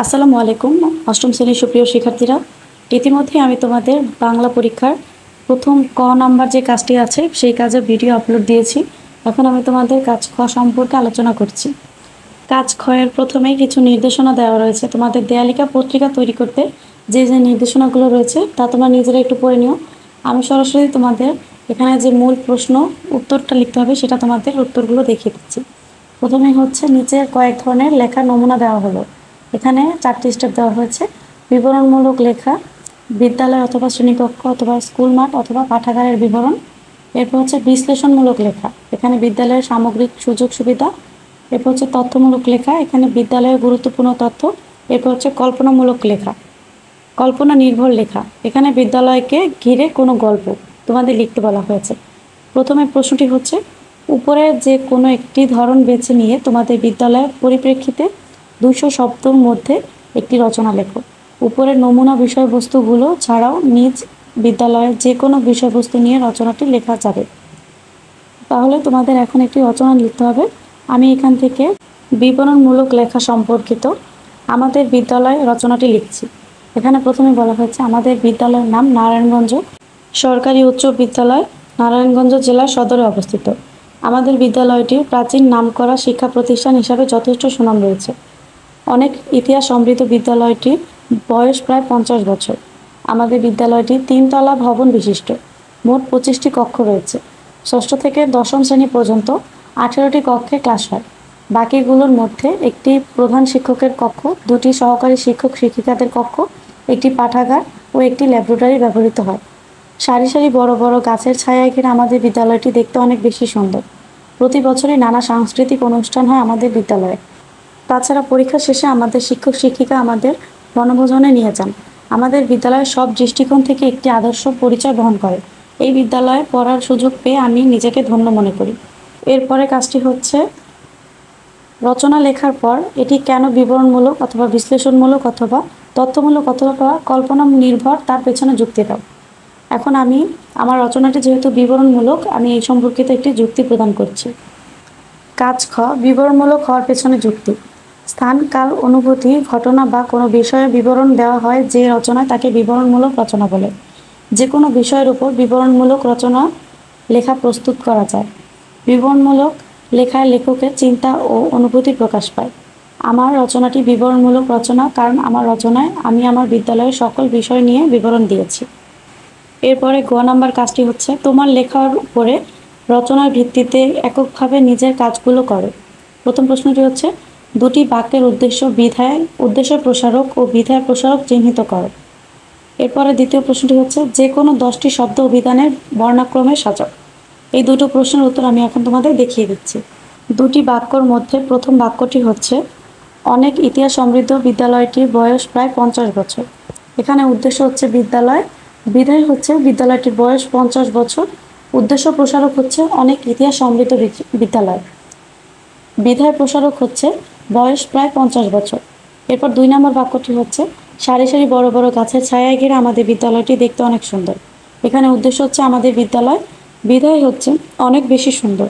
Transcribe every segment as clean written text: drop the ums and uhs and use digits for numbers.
আসসালামু আলাইকুম। অষ্টম শ্রেণীর সুপ্রিয় শিক্ষার্থীরা, ইতিমধ্যে আমি তোমাদের বাংলা পরীক্ষার প্রথম ক নাম্বার যে কাজটি আছে সেই কাজের ভিডিও আপলোড দিয়েছি। এখন আমি তোমাদের কাজ খ সম্পর্কে আলোচনা করছি। কাজ খয়ের প্রথমেই কিছু নির্দেশনা দেওয়া রয়েছে। তোমাদের দেয়ালিকা পত্রিকা তৈরি করতে যে যে নির্দেশনাগুলো রয়েছে তা তোমরা নিজেরা একটু পড়ে নিও। আমি সরাসরি তোমাদের এখানে যে মূল প্রশ্ন উত্তরটা লিখতে হবে সেটা তোমাদের উত্তরগুলো দেখিয়ে দিচ্ছি। প্রথমেই হচ্ছে নিচের কয়েক ধরনের লেখার নমুনা দেওয়া হলো। এখানে 4টি স্টেপ দেওয়া হয়েছে। বিবরণমূলক লেখা, বিদ্যালয় অথবা শ্রেণীকক্ষ অথবা স্কুল মাঠ অথবা পাঠাগারের বিবরণ। এরপর হচ্ছে বিশ্লেষণমূলক লেখা, এখানে বিদ্যালয়ের সামগ্রিক সুযোগ সুবিধা। এরপর হচ্ছে তথ্যমূলক লেখা, এখানে বিদ্যালয়ের গুরুত্বপূর্ণ তথ্য। এরপর হচ্ছে কল্পনামূলক লেখা, কল্পনা নির্ভর লেখা, এখানে বিদ্যালয়কে ঘিরে কোনো গল্প তোমাদের লিখতে বলা হয়েছে। প্রথমে প্রশ্নটি হচ্ছে উপরে যে কোনো একটি ধরন বেছে নিয়ে তোমাদের বিদ্যালয়ের পরিপ্রেক্ষিতে 200 শব্দের মধ্যে একটি রচনা লেখো। উপরের নমুনা বিষয়বস্তুগুলো ছাড়াও নিজ বিদ্যালয়ের যে কোনো বিষয়বস্তু নিয়ে রচনাটি লেখা যাবে। তাহলে তোমাদের এখন একটি রচনা লিখতে হবে। আমি এখান থেকে বিবরণমূলক লেখা সম্পর্কিত আমাদের বিদ্যালয় রচনাটি লিখছি। এখানে প্রথমে বলা হয়েছে আমাদের বিদ্যালয়ের নাম নারায়ণগঞ্জ সরকারি উচ্চ বিদ্যালয়, নারায়ণগঞ্জ জেলার সদরে অবস্থিত। আমাদের বিদ্যালয়টির প্রাচীন নামকরা শিক্ষা প্রতিষ্ঠান হিসাবে যথেষ্ট সুনাম রয়েছে। অনেক ইতিহাস সমৃদ্ধ বিদ্যালয়টির বয়স প্রায় 50 বছর। আমাদের বিদ্যালয়টি 3 তলা ভবন বিশিষ্ট। মোট 25টি কক্ষ রয়েছে। ষষ্ঠ থেকে দশম শ্রেণী পর্যন্ত 18টি কক্ষে ক্লাস হয়। বাকিগুলোর মধ্যে একটি প্রধান শিক্ষকের কক্ষ, 2টি সহকারী শিক্ষক শিক্ষিকাদের কক্ষ, একটি পাঠাগার ও একটি ল্যাবরেটরি ব্যবহৃত হয়। সারি সারি বড় বড় গাছের ছায়ায় ঘিরে আমাদের বিদ্যালয়টি দেখতে অনেক বেশি সুন্দর। প্রতি বছরই নানা সাংস্কৃতিক অনুষ্ঠান হয় আমাদের বিদ্যালয়ে। তাছাড়া পরীক্ষা শেষে আমাদের শিক্ষক শিক্ষিকা আমাদের বনভোজনে নিয়ে যান। আমাদের বিদ্যালয় সব দৃষ্টিকোণ থেকে একটি আদর্শ পরিচয় বহন করে। এই বিদ্যালয়ে পড়ার সুযোগ পেয়ে আমি নিজেকে ধন্য মনে করি। এরপরে কাজটি হচ্ছে রচনা লেখার পর এটি কেন বিবরণমূলক অথবা বিশ্লেষণমূলক অথবা তথ্যমূলক অথবা কল্পনা নির্ভর তার পেছনে যুক্তি দাও। এখন আমি আমার রচনাটি যেহেতু বিবরণমূলক, আমি এই সম্পর্কিত একটি যুক্তি প্রদান করছি। কাজ খ বিবরণমূলক হওয়ার পেছনে যুক্তি। স্থান, কাল, অনুভূতি, ঘটনা বা কোনো বিষয়ের বিবরণ দেওয়া হয় যে রচনায় তাকে বিবরণমূলক রচনা বলে। যে কোনো বিষয়ের উপর বিবরণমূলক রচনা লেখা প্রস্তুত করা যায়। বিবরণমূলক লেখায় লেখকের চিন্তা ও অনুভূতি প্রকাশ পায়। আমার রচনাটি বিবরণমূলক রচনা কারণ আমার রচনায় আমি আমার বিদ্যালয়ের সকল বিষয় নিয়ে বিবরণ দিয়েছি। এরপরে গ নাম্বার কাজটি হচ্ছে তোমার লেখার উপরে রচনার ভিত্তিতে এককভাবে নিজের কাজগুলো করো। প্রথম প্রশ্নটি হচ্ছে 2টি বাক্যের উদ্দেশ্য প্রসারক ও বিধায় প্রসারক চিহ্নিত করো। এরপরে দ্বিতীয় প্রশ্নটি হচ্ছে যে কোনো 10টি শব্দ অভিধানের বর্ণাক্রমে সাজাও। এই দুটো প্রশ্নের উত্তর আমি এখন তোমাদের দেখিয়ে দিচ্ছি। 2টি বাক্যর মধ্যে প্রথম বাক্যটি হচ্ছে অনেক ইতিহাস সমৃদ্ধ বিদ্যালয়টির বয়স প্রায় 50 বছর। এখানে উদ্দেশ্য হচ্ছে বিদ্যালয়, বিধায় হচ্ছে বিদ্যালয়টির বয়স 50 বছর, উদ্দেশ্য প্রসারক হচ্ছে অনেক ইতিহাস সমৃদ্ধ বিদ্যালয়, বিধায় প্রসারক হচ্ছে বয়স প্রায় 50 বছর। এরপর 2 নম্বর বাক্যটি হচ্ছে সারি সারি বড় বড় গাছের ছায়ায় ঘিরে আমাদের বিদ্যালয়টি দেখতে অনেক সুন্দর। এখানে উদ্দেশ্য হচ্ছে আমাদের বিদ্যালয়, বিধায় হচ্ছে অনেক বেশি সুন্দর,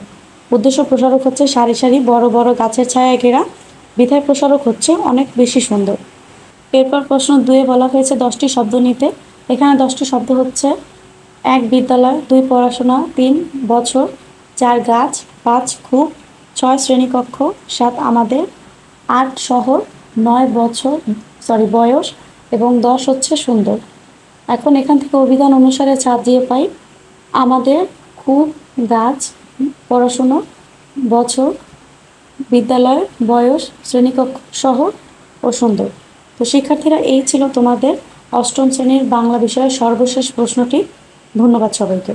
উদ্দেশ্য প্রসারক হচ্ছে সারি সারি বড় বড় গাছের ছায়ায় ঘেরা, বিধায় প্রসারক হচ্ছে অনেক বেশি সুন্দর। এরপর প্রশ্ন 2-এ বলা হয়েছে 10টি শব্দ নিতে। এখানে 10টি শব্দ হচ্ছে 1 বিদ্যালয়, 2 পড়াশোনা, 3 বছর, 4 গাছ, 5 খুব, 6 শ্রেণীকক্ষ, 7 আমাদের, 8 শহর, 9 বয়স এবং 10 হচ্ছে সুন্দর। এখন এখান থেকে অভিধান অনুসারে সাজিয়ে পাই আমাদের, খুব, গাছ, পড়াশুনো, বছর, বিদ্যালয়, বয়স, শ্রেণীকক্ষ, শহর ও সুন্দর। তো শিক্ষার্থীরা, এই ছিল তোমাদের অষ্টম শ্রেণীর বাংলা বিষয়ের সর্বশেষ প্রশ্নটি। ধন্যবাদ সবাইকে।